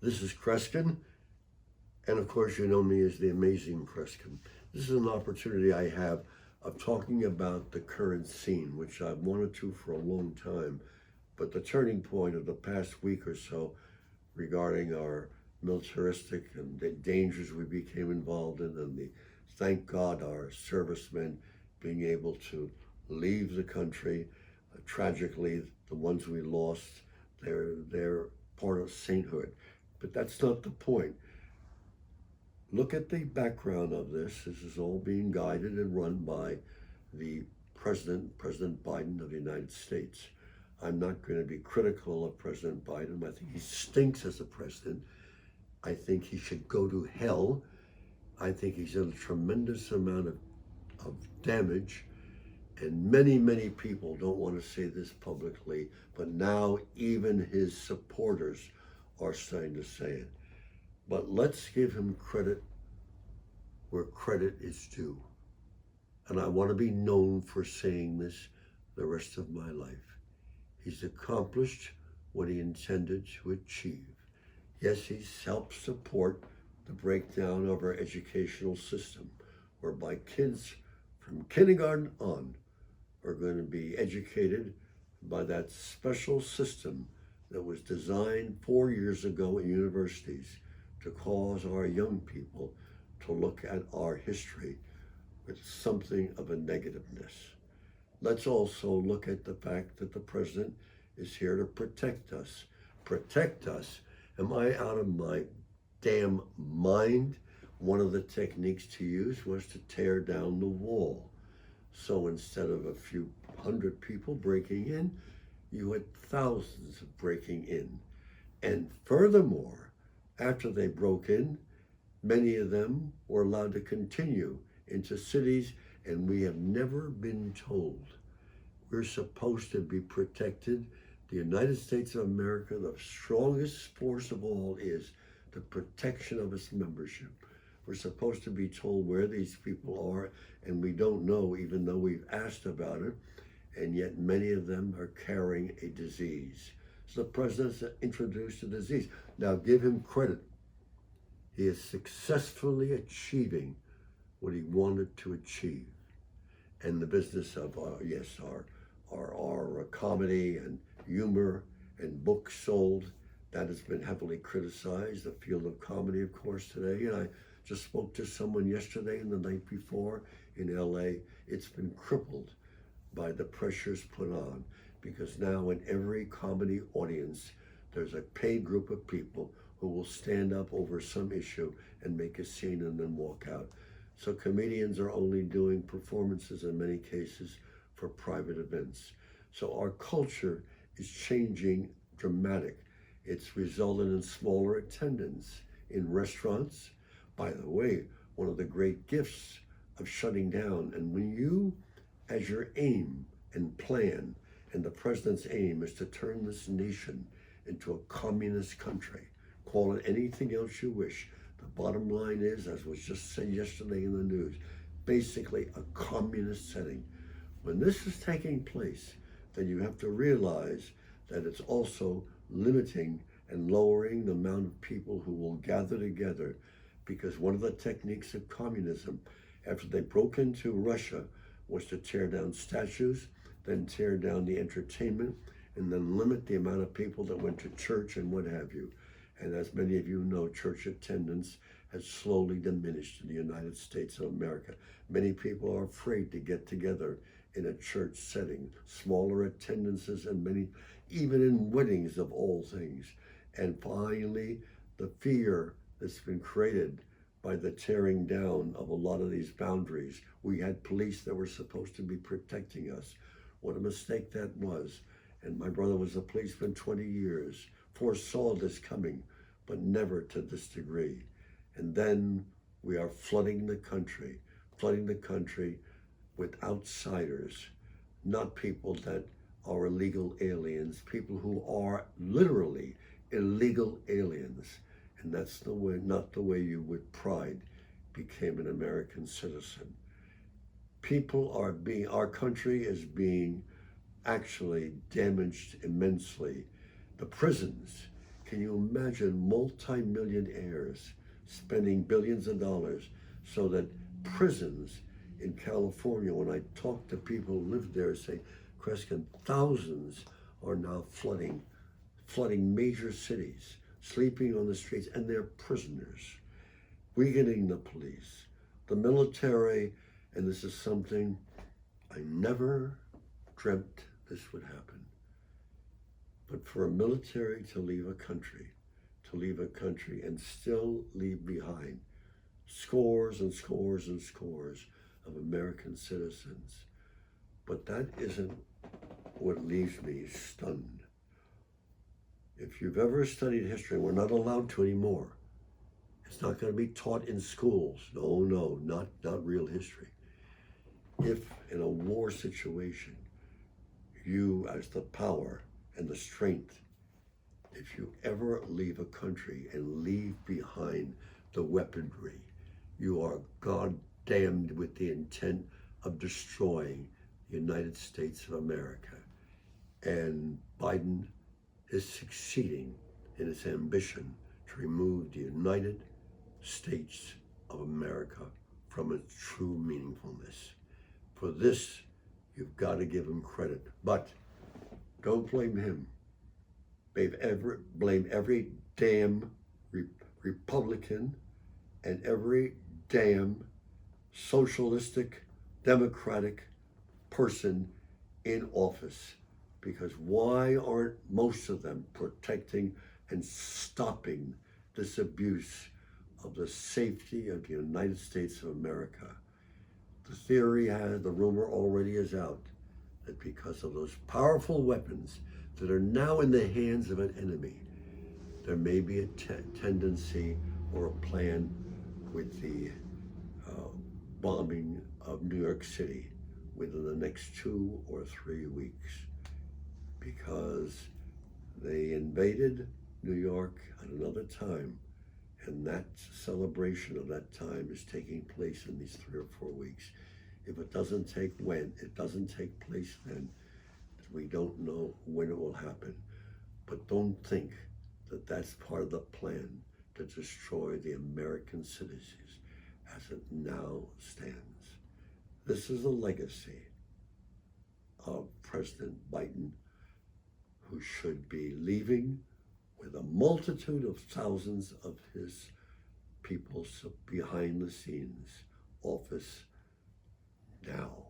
This is Kreskin, and of course, you know me as the amazing Kreskin. This is an opportunity I have of talking about the current scene, which I've wanted to for a long time. But the turning point of the past week or so regarding our militaristic and the dangers we became involved in, and thank God, our servicemen being able to leave the country. Tragically, the ones we lost, they're part of sainthood. But that's not the point. Look at the background of this. This is all being guided and run by the President Biden of the United States. I'm not going to be critical of President Biden. I think he stinks as a president. I think he should go to hell. I think he's done a tremendous amount of damage. And many people don't want to say this publicly, but now even his supporters are starting to say it. But let's give him credit where credit is due. And I want to be known for saying this the rest of my life. He's accomplished what he intended to achieve. Yes, he's helped support the breakdown of our educational system, whereby kids from kindergarten on are going to be educated by that special system that was designed 4 years ago in universities to cause our young people to look at our history with something of a negativeness. Let's also look at the fact that the president is here to protect us. Protect us? Am I out of my damn mind? One of the techniques to use was to tear down the wall. So instead of a few hundred people breaking in, you had thousands breaking in. And furthermore, after they broke in, many of them were allowed to continue into cities, and we have never been told we're supposed to be protected. The United States of America, the strongest force of all, is the protection of its membership. We're supposed to be told where these people are, and we don't know, even though we've asked about it, and yet many of them are carrying a disease. So the president's introduced a disease. Now give him credit. He is successfully achieving what he wanted to achieve. And the business of, our comedy and humor and books sold, that has been heavily criticized. The field of comedy, of course, today. And I just spoke to someone yesterday and the night before in LA. It's been crippled by the pressures put on, because now in every comedy audience, there's a paid group of people who will stand up over some issue and make a scene and then walk out. So comedians are only doing performances in many cases for private events. So our culture is changing dramatic. It's resulted in smaller attendance in restaurants. By the way, one of the great gifts of shutting down, and when you, as your aim and plan, and the president's aim is to turn this nation into a communist country, call it anything else you wish. The bottom line is, as was just said yesterday in the news, basically a communist setting. When this is taking place, then you have to realize that it's also limiting and lowering the amount of people who will gather together, because one of the techniques of communism, after they broke into Russia, was to tear down statues, then tear down the entertainment, and then limit the amount of people that went to church and what have you. And as many of you know, church attendance has slowly diminished in the United States of America. Many people are afraid to get together in a church setting, smaller attendances, and many, even in weddings of all things. And finally, the fear that's been created by the tearing down of a lot of these boundaries. We had police that were supposed to be protecting us. What a mistake that was. And my brother was a policeman 20 years, foresaw this coming, but never to this degree. And then we are flooding the country with outsiders, not people that are illegal aliens, people who are literally illegal aliens. And that's the way, not the way you with pride became an American citizen. Our country is being actually damaged immensely. The prisons Can you imagine multi-millionaires spending billions of dollars so that prisons in California, when I talk to people who live there, say, Kreskin, thousands are now flooding major cities, sleeping on the streets, and they're prisoners. Weakening the police, the military, and this is something I never dreamt this would happen. But for a military to leave a country and still leave behind scores and scores and scores of American citizens. But that isn't what leaves me stunned. If you've ever studied history, we're not allowed to anymore. It's not going to be taught in schools. No, not real history. If in a war situation, you as the power and the strength, if you ever leave a country and leave behind the weaponry, you are goddamned with the intent of destroying the United States of America. And Biden is succeeding in its ambition to remove the United States of America from its true meaningfulness. For this, you've got to give him credit. But don't blame him. Blame every damn Republican and every damn socialistic, democratic person in office. Because why aren't most of them protecting and stopping this abuse of the safety of the United States of America? The theory has, the rumor already is out, that because of those powerful weapons that are now in the hands of an enemy, there may be a tendency or a plan with the bombing of New York City within the next 2 or 3 weeks, because they invaded New York at another time, and that celebration of that time is taking place in these 3 or 4 weeks. If it doesn't take place then, we don't know when it will happen. But don't think that that's part of the plan to destroy the American citizens as it now stands. This is a legacy of President Biden, who should be leaving with a multitude of thousands of his people behind the scenes office now.